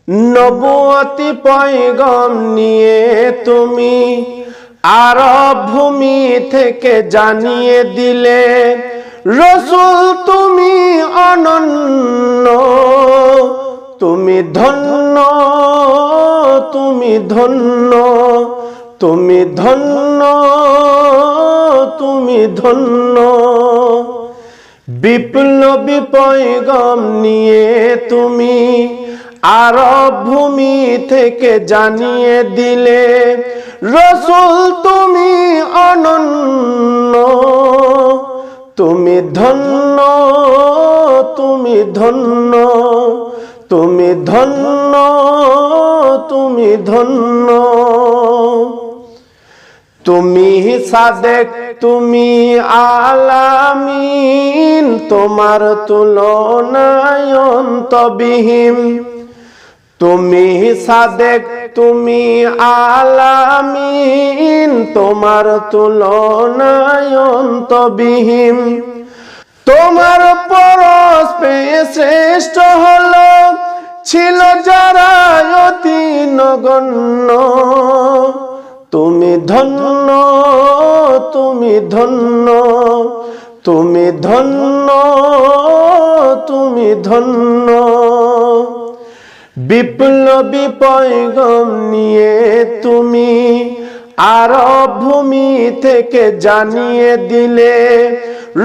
নবুয়তি পয়গম নিয়ে তুমি আরব ভূমি থেকে জানিয়ে দিলে, রসুল তুমি অনন্য, তুমি ধন্য, তুমি ধন্য, তুমি ধন্য, তুমি ধন্য। বিপ্লবী পয়গম নিয়ে তুমি আরব ভূমি থেকে জানিয়ে দিলে, রসুল তুমি অনন্য, তুমি ধন্য, তুমি ধন্য, তুমি ধন্য, তুমি ধন্য। তুমি সাদেক, তুমি আলামিন, তোমার তুলনায় অন্তবিহীন। তুমি সাদেক, তুমি আলামিন, তোমার তুলনায় অন্তবিহীন। তোমার পরশ পেয়ে শ্রেষ্ঠ হলো ছিল যারা অতি নগণ্য। তুমি ধন্য, তুমি ধন্য, তুমি ধন্য, তুমি ধন্য। বিপ্লবী পয়গম নিয়ে তুমি আরব ভূমি থেকে জানিয়ে দিলে,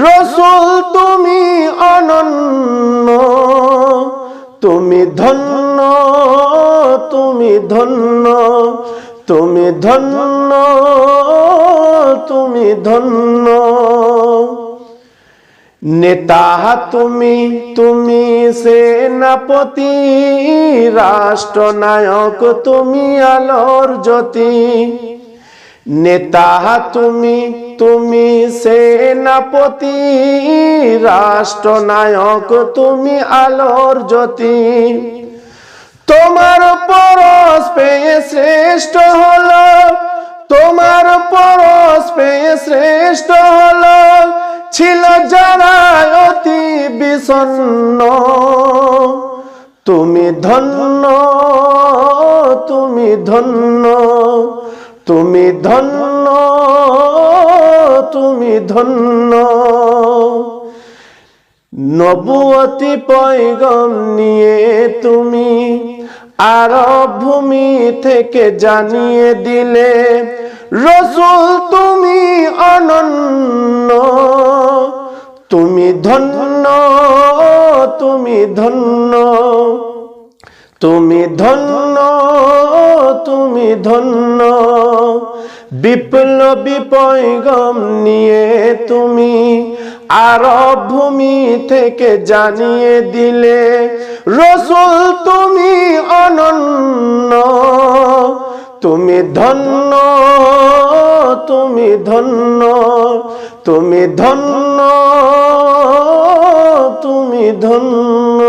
রসুল তুমি অনন্য, তুমি ধন্য, তুমি ধন্য, তুমি ধন্য, তুমি ধন্য। নেতা তুমি, তুমি সেনাপতি, রাষ্ট্রনায়ক তুমি আলোর জ্যোতি। নেতা তুমি, তুমি সেনাপতি, রাষ্ট্রনায়ক তুমি আলোর জ্যোতি। তোমার পরশ পেয়ে শ্রেষ্ঠ হলো, তোমার পরশ পেয়ে শ্রেষ্ঠ হলো ছিল যারা অতি বিষণ্ণ। তুমি ধন্য, তুমি ধন্য, তুমি ধন্য, তুমি ধন্য। নবুয়তি পয়গম নিয়ে তুমি আরব ভূমি থেকে জানিয়ে দিলে, রসুল তুমি অনন্য, তুমি ধন্য, তুমি ধন্য, তুমি ধন্য, তুমি ধন্য। বিপ্লবী পয়গম নিয়ে তুমি আরব ভূমি থেকে জানিয়ে দিলে, রসুল তুমি অনন্য, তুমি ধন্য, তুমি ধন্য, তুমি ধন্য, তুমি ধন্য।